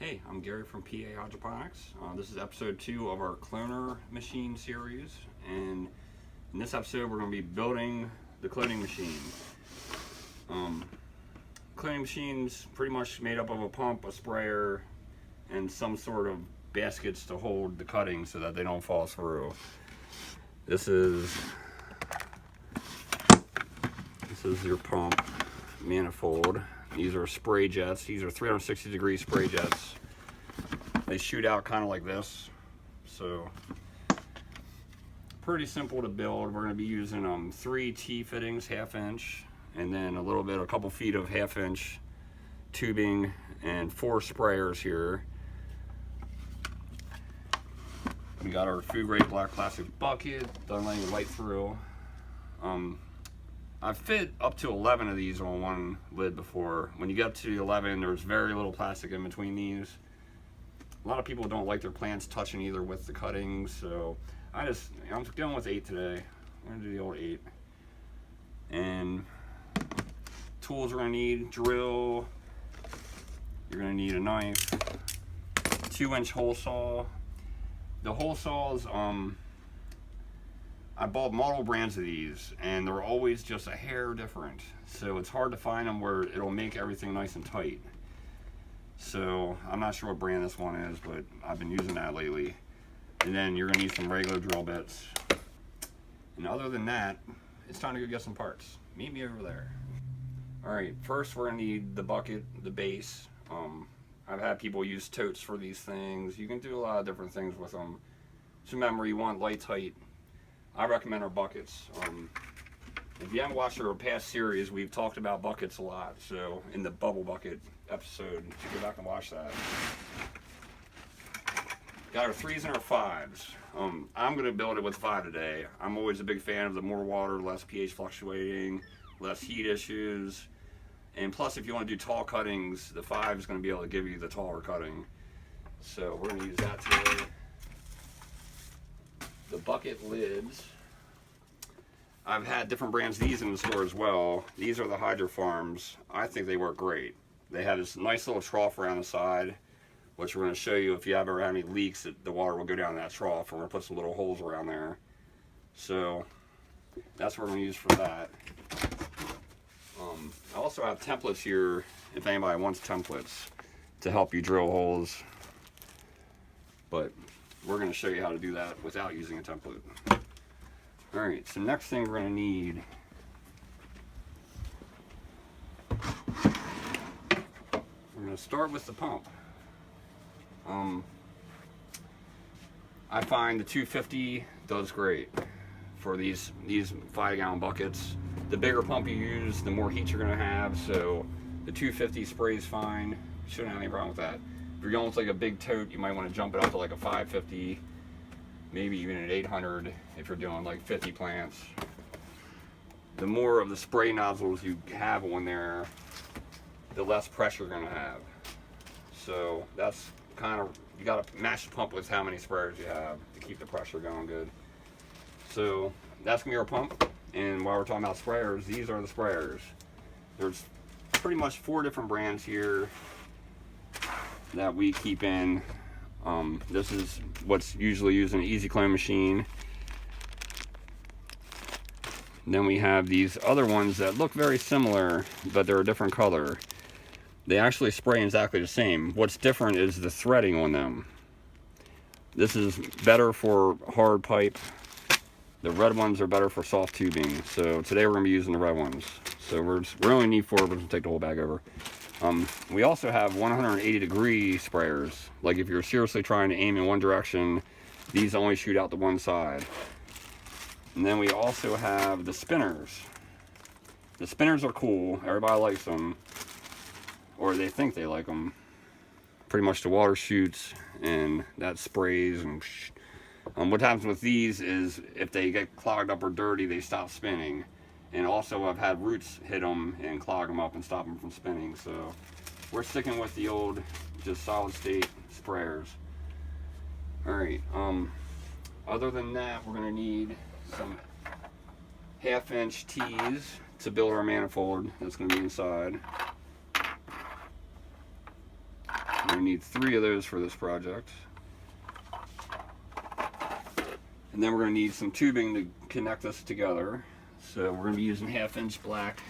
Hey, I'm Gary from PA Hydroponics. This is episode 2 of our cloner machine series, and in this episode we're going to be building the cloning machine. Cloning machine's pretty much made up of a pump, a sprayer, and some sort of baskets to hold the cuttings so that they don't fall through. This is your pump, Manifold. These are spray jets. These are 360-degree spray jets. They shoot out kind of like this. So, pretty simple to build. We're going to be using 3 T-fittings, 1/2 inch, and then a couple feet of 1/2 inch tubing, and 4 sprayers here. We got our food-grade black plastic bucket, done letting it light through. I've fit up to 11 of these on one lid before. When you get up to 11, there's very little plastic in between these. A lot of people don't like their plants touching either with the cuttings, so I'm going with 8 today. I'm gonna do the old 8. And tools we're gonna need: drill. You're gonna need a knife, 2-inch hole saw. The hole saws, I bought multiple brands of these, and they're always just a hair different. So it's hard to find them where it'll make everything nice and tight. So I'm not sure what brand this one is, but I've been using that lately. And then you're gonna need some regular drill bits. And other than that, it's time to go get some parts. Meet me over there. All right, first we're gonna need the bucket, the base. I've had people use totes for these things. You can do a lot of different things with them. So remember, you want light, tight. I recommend our buckets. If you haven't watched our past series, we've talked about buckets a lot. So in the bubble bucket episode, you should go back and watch that. Got our 3s and our 5s. I'm going to build it with 5 today. I'm always a big fan of the more water, less pH fluctuating, less heat issues. And plus, if you want to do tall cuttings, the 5 is going to be able to give you the taller cutting. So we're going to use that today. The bucket lids, I've had different brands of these in the store as well. These are the Hydrofarms. I think they work great. They have this nice little trough around the side, which we're going to show you if you ever have any leaks, that the water will go down that trough. We're going to put some little holes around there. So that's what we're going to use for that. I also have templates here if anybody wants templates to help you drill holes. But we're going to show you how to do that without using a template. Alright, so next thing we're going to need, we're going to start with the pump. I find the 250 does great for these 5-gallon buckets. The bigger pump you use, the more heat you're going to have, so the 250 sprays fine. Shouldn't have any problem with that. If you're going with like a big tote, you might want to jump it up to like a 550, maybe even an 800 if you're doing like 50 plants. The more of the spray nozzles you have on there, the less pressure you're going to have. So that's kind of, you got to match the pump with how many sprayers you have to keep the pressure going good. So that's going to be our pump. And while we're talking about sprayers, these are the sprayers. There's pretty much 4 different brands here that we keep in. This is what's usually used in an easy clone machine. Then we have these other ones that look very similar, but they're a different color. They actually spray exactly the same. What's different is the threading on them. This is better for hard pipe. The red ones are better for soft tubing. So today we're going to be using the red ones. So we only need 4, but we'll take the whole bag over. We also have 180-degree sprayers. Like if you're seriously trying to aim in one direction, these only shoot out to one side. And then we also have the spinners. The spinners are cool. Everybody likes them, or they think they like them. Pretty much the water shoots and that sprays. And what happens with these is if they get clogged up or dirty, they stop spinning. And also I've had roots hit them and clog them up and stop them from spinning. So we're sticking with the old, just solid state sprayers. Alright, other than that, we're going to need some 1/2 inch tees to build our manifold that's going to be inside. going to need 3 of those for this project. And then we're going to need some tubing to connect this together. So we're going to be using 1/2" black.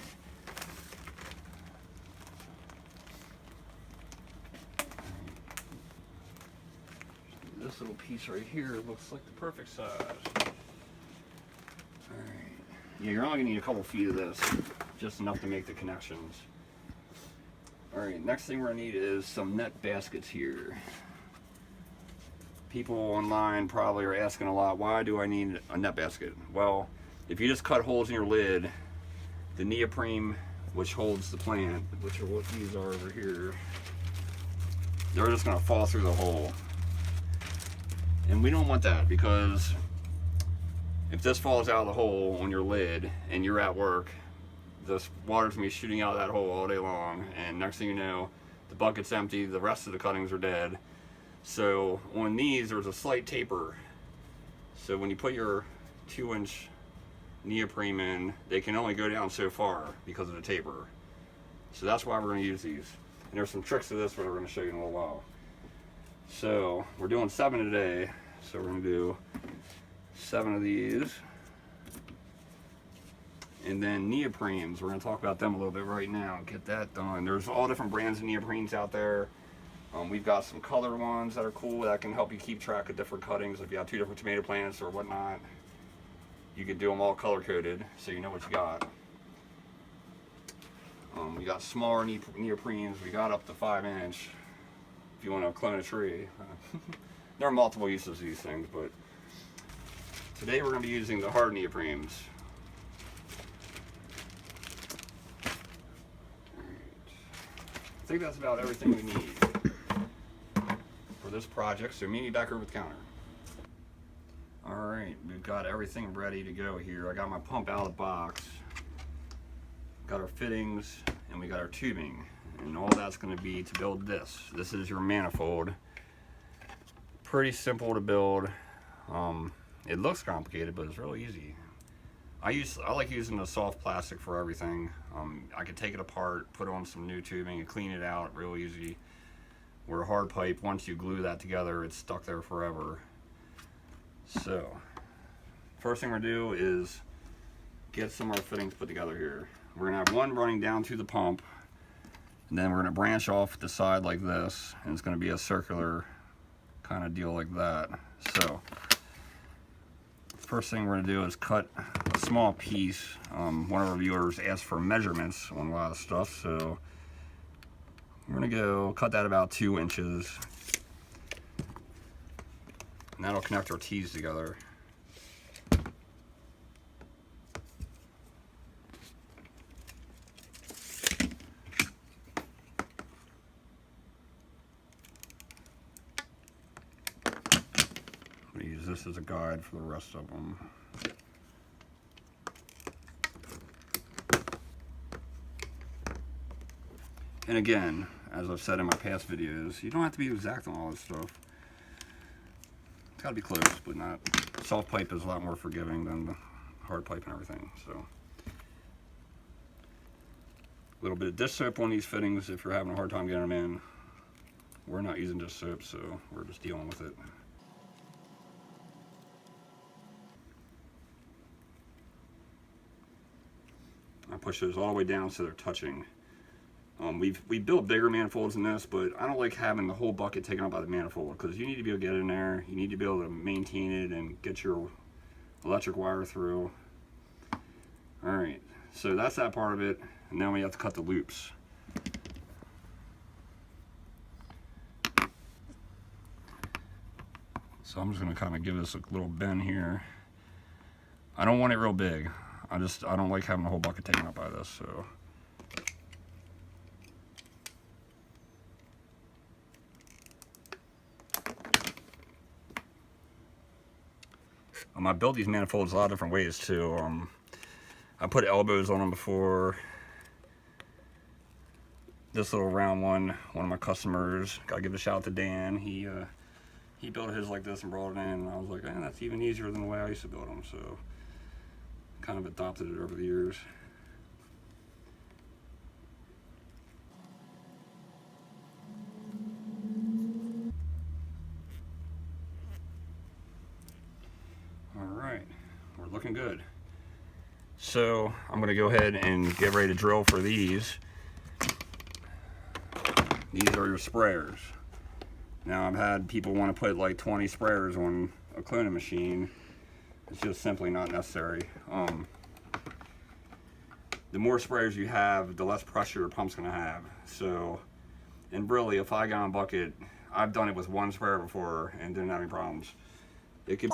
This little piece right here looks like the perfect size. Alright. Yeah, you're only going to need a couple feet of this, just enough to make the connections. Alright, next thing we're going to need is some net baskets here. People online probably are asking a lot, why do I need a net basket? Well, if you just cut holes in your lid, the neoprene, which holds the plant, which are what these are over here, they're just going to fall through the hole. And we don't want that, because if this falls out of the hole on your lid and you're at work, this water's going to be shooting out of that hole all day long, and next thing you know, the bucket's empty, the rest of the cuttings are dead. So on these, there's a slight taper. So when you put your 2-inch neoprene in, they can only go down so far because of the taper. So that's why we're going to use these. And there's some tricks to this, but we're going to show you in a little while. So we're doing 7 today. So we're going to do 7 of these. And then neoprenes, we're going to talk about them a little bit right now. Get that done. There's all different brands of neoprenes out there. We've got some color ones that are cool that can help you keep track of different cuttings. If you have 2 different tomato plants or whatnot, you could do them all color coded so you know what you got. We got smaller neoprenes. We got up to 5-inch if you want to clone a tree. There are multiple uses of these things, but today we're going to be using the hard neoprenes. I think that's about everything we need for this project, so meet me back over at the counter. Alright, we've got everything ready to go here. I got my pump out of the box, got our fittings, and we got our tubing. And all that's going to be to build this. This is your manifold. Pretty simple to build. It looks complicated, but it's real easy. I like using the soft plastic for everything. I can take it apart, put on some new tubing, and clean it out real easy. Where a hard pipe, once you glue that together, it's stuck there forever. So, first thing we're gonna do is get some of our fittings put together here. We're gonna have one running down to the pump, and then we're gonna branch off the side like this, and it's gonna be a circular kind of deal like that. So, first thing we're going to do is cut a small piece. One of our viewers asked for measurements on a lot of stuff, so we're going to go cut that about 2 inches, and that'll connect our T's together. Use this as a guide for the rest of them. And again, as I've said in my past videos, you don't have to be exact on all this stuff. It's got to be close, but not. Soft pipe is a lot more forgiving than the hard pipe and everything. So, a little bit of dish soap on these fittings if you're having a hard time getting them in. We're not using dish soap, so we're just dealing with it. I push those all the way down so they're touching. We built bigger manifolds than this, but I don't like having the whole bucket taken up by the manifold, because you need to be able to get in there, you need to be able to maintain it and get your electric wire through. Alright, so that's that part of it, and now we have to cut the loops. So I'm just going to kind of give this a little bend here. I don't want it real big. I don't like having the whole bucket taken up by this, so. I built these manifolds a lot of different ways too. I put elbows on them before. This little round one of my customers, gotta give a shout out to Dan. He built his like this and brought it in, and I was like, man, that's even easier than the way I used to build them. So, kind of adopted it over the years. looking good. So I'm going to go ahead and get ready to drill for these. These are your sprayers. Now I've had people want to put like 20 sprayers on a cloning machine. It's just simply not necessary. The more sprayers you have, the less pressure your pump's going to have. So, and really, a 5-gallon bucket, I've done it with one sprayer before and didn't have any problems. It could.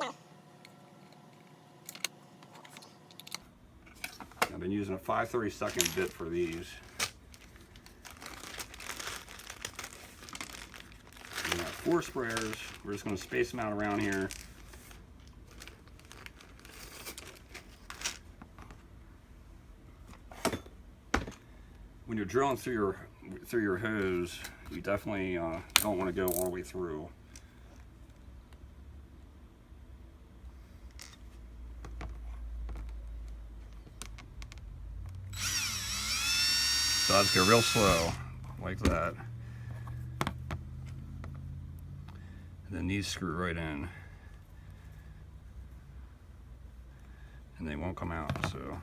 I've been using a 5/32 bit for these. We got 4 sprayers. We're just going to space them out around here. When you're drilling through your hose, you definitely don't want to go all the way through. So I just go real slow, like that. And then these screw right in. And they won't come out, so.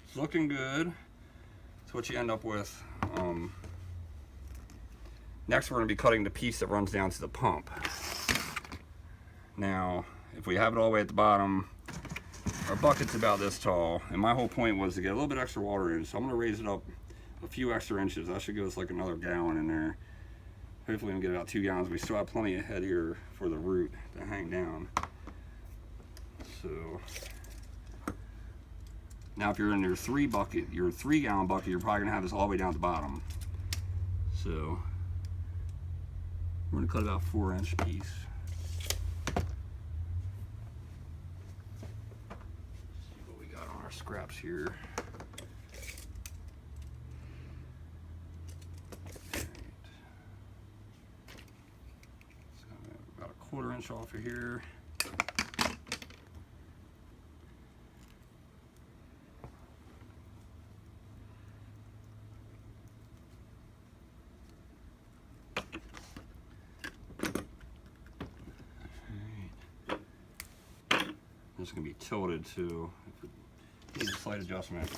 It's looking good. That's what you end up with. Next we're going to be cutting the piece that runs down to the pump. Now, if we have it all the way at the bottom, our bucket's about this tall, and my whole point was to get a little bit extra water in, so I'm going to raise it up a few extra inches. That should give us like another gallon in there. Hopefully we'll get about 2 gallons. We still have plenty of head here for the root to hang down. So now if you're in your 3-gallon bucket, you're probably gonna have this all the way down at the bottom. So we're gonna cut about a 4-inch piece. See what we got on our scraps here. So about a 1/4 inch off of here. It's going to be tilted too. It needs a slight adjustment.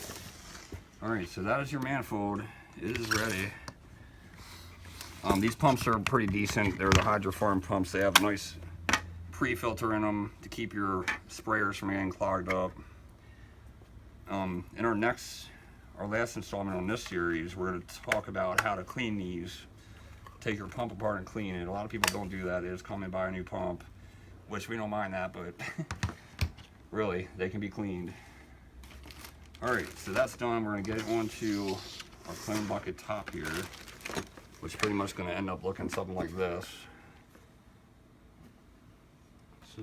Alright, so that is your manifold. It is ready. These pumps are pretty decent. They're the Hydrofarm pumps. They have a nice pre-filter in them to keep your sprayers from getting clogged up. In our last installment on this series, we're going to talk about how to clean these. Take your pump apart and clean it. A lot of people don't do that. They just come and buy a new pump, which we don't mind that, but really, they can be cleaned. Alright, so that's done. We're going to get it onto our clone bucket top here, which is pretty much going to end up looking something like this. So,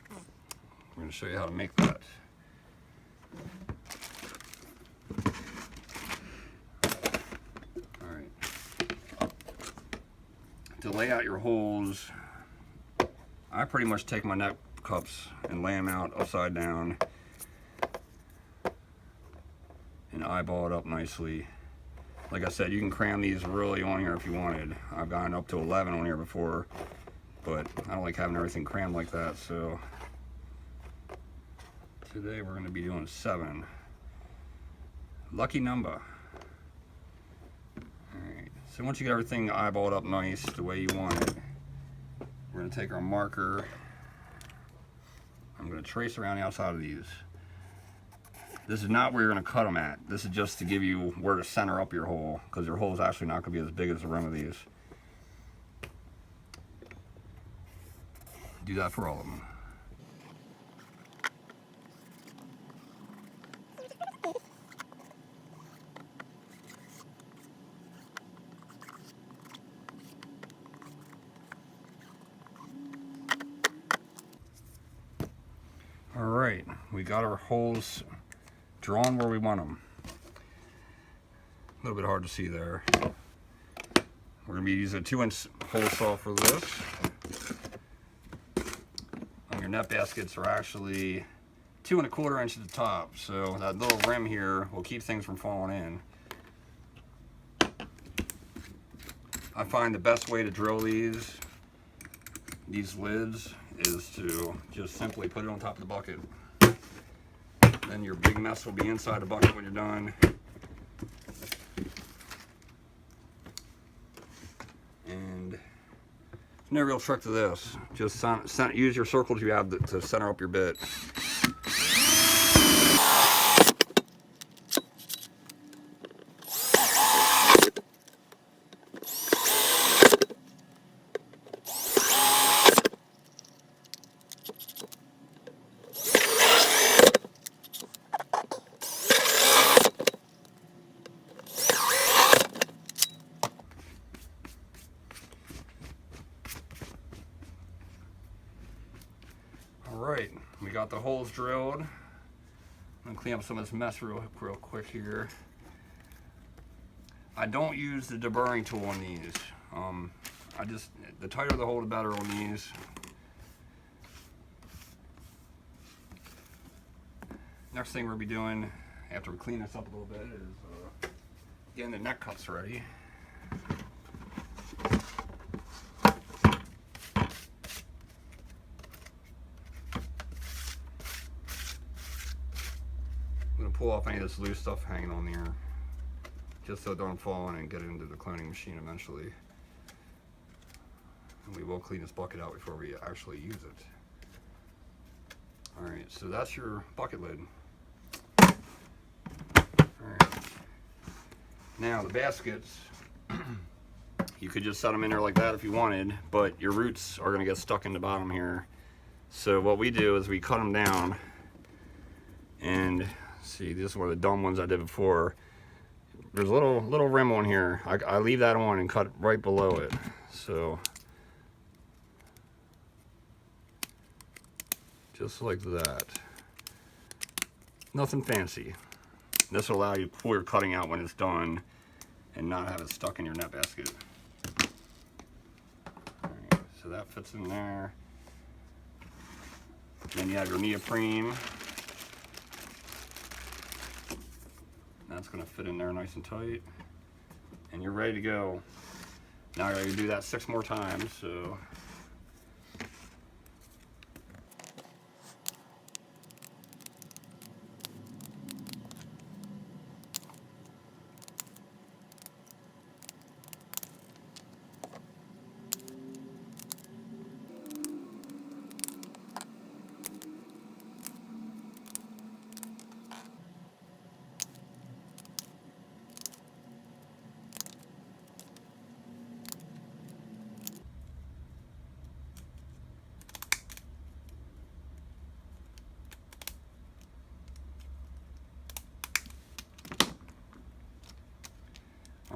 we're going to show you how to make that. Alright. To lay out your holes, I pretty much take my neck cups and lay them out upside down and eyeball it up nicely. Like I said, you can cram these really on here if you wanted. I've gotten up to 11 on here before, but I don't like having everything crammed like that, so today we're going to be doing 7. Lucky number. Alright, so once you get everything eyeballed up nice the way you want it, we're going to take our marker. I'm going to trace around the outside of these. This is not where you're going to cut them at. This is just to give you where to center up your hole, because your hole is actually not going to be as big as the rim of these. Do that for all of them. Alright, we got our holes drawn where we want them. little bit hard to see there. We're going to be using a 2-inch hole saw for this. Your net baskets are actually 2 1/4 inches at the top, so that little rim here will keep things from falling in. I find the best way to drill these lids is to just simply put it on top of the bucket. Then your big mess will be inside the bucket when you're done. And no real trick to this. Just use your circles you have to center up your bit. Alright, we got the holes drilled. I'm going to clean up some of this mess real quick here. I don't use the deburring tool on these. The tighter the hole, the better on these. Next thing we'll be doing after we clean this up a little bit is getting the neck cuts ready. Pull off any of this loose stuff hanging on there, just so it don't fall in and get into the cloning machine eventually. And we will clean this bucket out before we actually use it. Alright, so that's your bucket lid. Alright. Now the baskets, you could just set them in there like that if you wanted, but your roots are going to get stuck in the bottom here. So what we do is we cut them down, and see, this is one of the dumb ones I did before. There's a little rim on here. I leave that on and cut right below it. So just like that. Nothing fancy. This will allow you to pull your cutting out when it's done and not have it stuck in your net basket. Alright, so that fits in there. Then you have your neoprene. That's going to fit in there nice and tight, and you're ready to go. Now you're going to do that 6 more times. So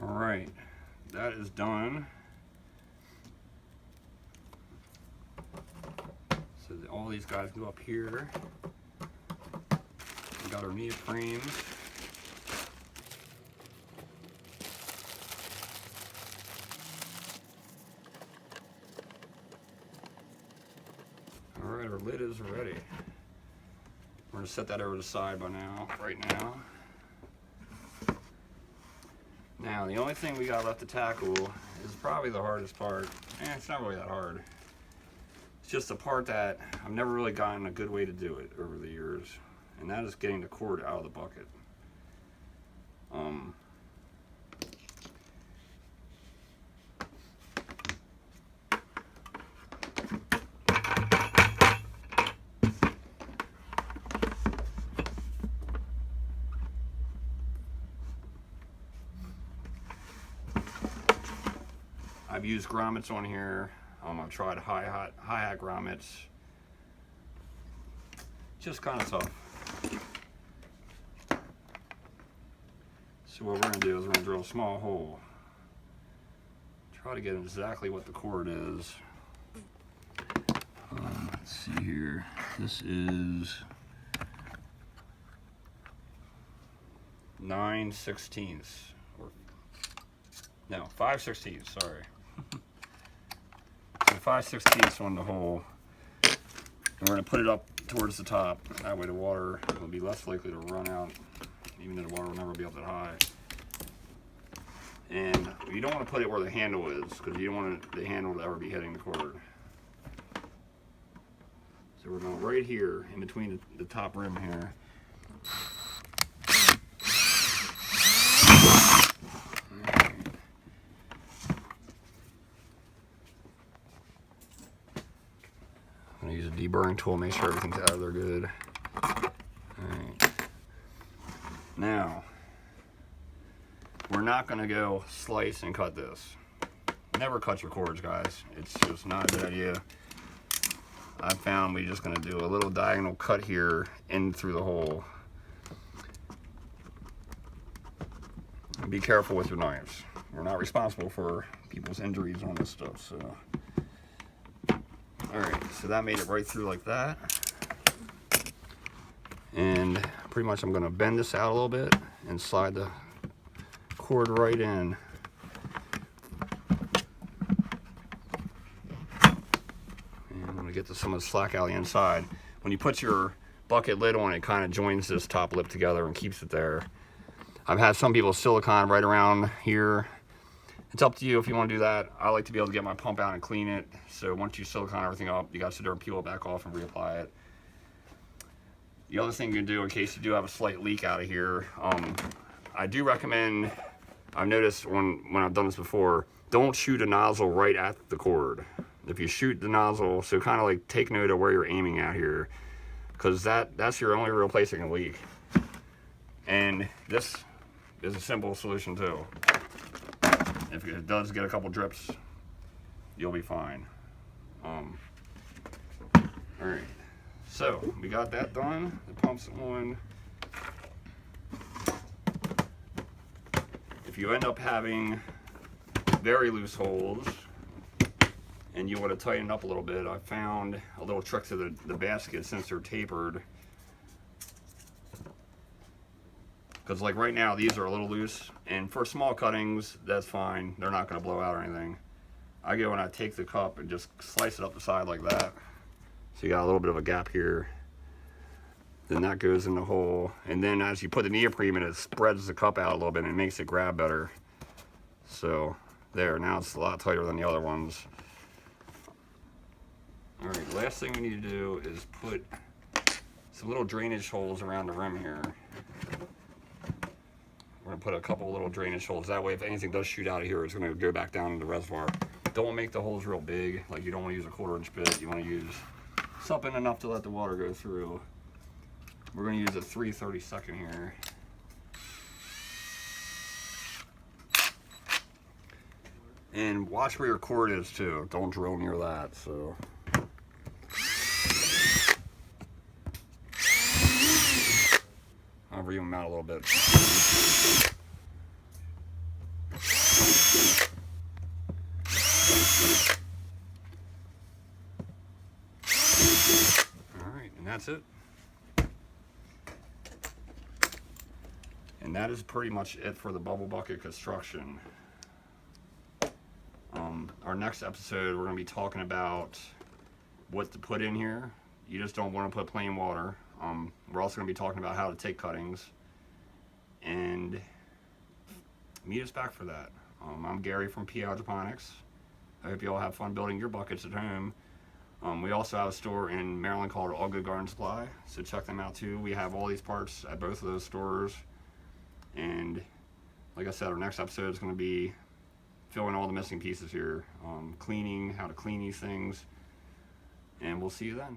alright, that is done. So all these guys go up here. We got our neoprene. Alright, our lid is ready. We're going to set that over to the side right now. Now, the only thing we got left to tackle is probably the hardest part. It's not really that hard. It's just the part that I've never really gotten a good way to do it over the years, and that is getting the cord out of the bucket. I've used grommets on here. I've tried hi-hat grommets. Just kind of tough. So what we're going to do is we're going to drill a small hole. Try to get exactly what the cord is. Let's see here. This is 9/16 or No, 5/16, sorry. So 5/16 on the hole. And we're going to put it up towards the top. That way the water will be less likely to run out, even though the water will never be up that high. And you don't want to put it where the handle is, because you don't want the handle to ever be hitting the cord. So we're going right here, in between the top rim here. I'm going to use a deburring tool, make sure everything's out of there good. Alright. Now, we're not going to go slice and cut this. Never cut your cords, guys. It's just not a good idea. I found we're just going to do a little diagonal cut here in through the hole. And be careful with your knives. We're not responsible for people's injuries on this stuff, so. Alright, so that made it right through like that. And pretty much I'm going to bend this out a little bit and slide the cord right in. And I'm going to get some of the slack out of the inside. When you put your bucket lid on, it kind of joins this top lip together and keeps it there. I've had some people silicone right around here. It's up to you if you want to do that. I like to be able to get my pump out and clean it. So once you silicone everything up, you got to sit there and peel it back off and reapply it. The other thing you can do in case you do have a slight leak out of here, I do recommend, I've noticed when I've done this before, don't shoot a nozzle right at the cord. If you shoot the nozzle, so kind of like take note of where you're aiming at here, because that's your only real place it can leak. And this is a simple solution too. If it does get a couple drips, you'll be fine. Alright, so we got that done. The pump's on. If you end up having very loose holes and you want to tighten it up a little bit, I found a little trick to the basket since they're tapered. Because like right now, these are a little loose, and for small cuttings, that's fine. They're not going to blow out or anything. I go and I take the cup and just slice it up the side like that. So you got a little bit of a gap here. Then that goes in the hole. And then as you put the neoprene in, it spreads the cup out a little bit and it makes it grab better. So there, now it's a lot tighter than the other ones. All right, last thing we need to do is put some little drainage holes around the rim here. We're going to put a couple little drainage holes. That way, if anything does shoot out of here, it's going to go back down in the reservoir. Don't make the holes real big. Like, you don't want to use a 1/4-inch bit. You want to use something enough to let the water go through. We're going to use a 3/32 here. And watch where your cord is, too. Don't drill near that, so. I'll ream them out a little bit. Alright, and that's it. And that is pretty much it for the bubble bucket construction. Our next episode, we're going to be talking about what to put in here. You just don't want to put plain water. We're also going to be talking about how to take cuttings. And meet us back for that. I'm Gary from PA Hydroponics. I hope you all have fun building your buckets at home. We also have a store in Maryland called All Good Garden Supply, so check them out too. We have all these parts at both of those stores. And like I said, our next episode is going to be filling all the missing pieces here. Cleaning, how to clean these things. And we'll see you then.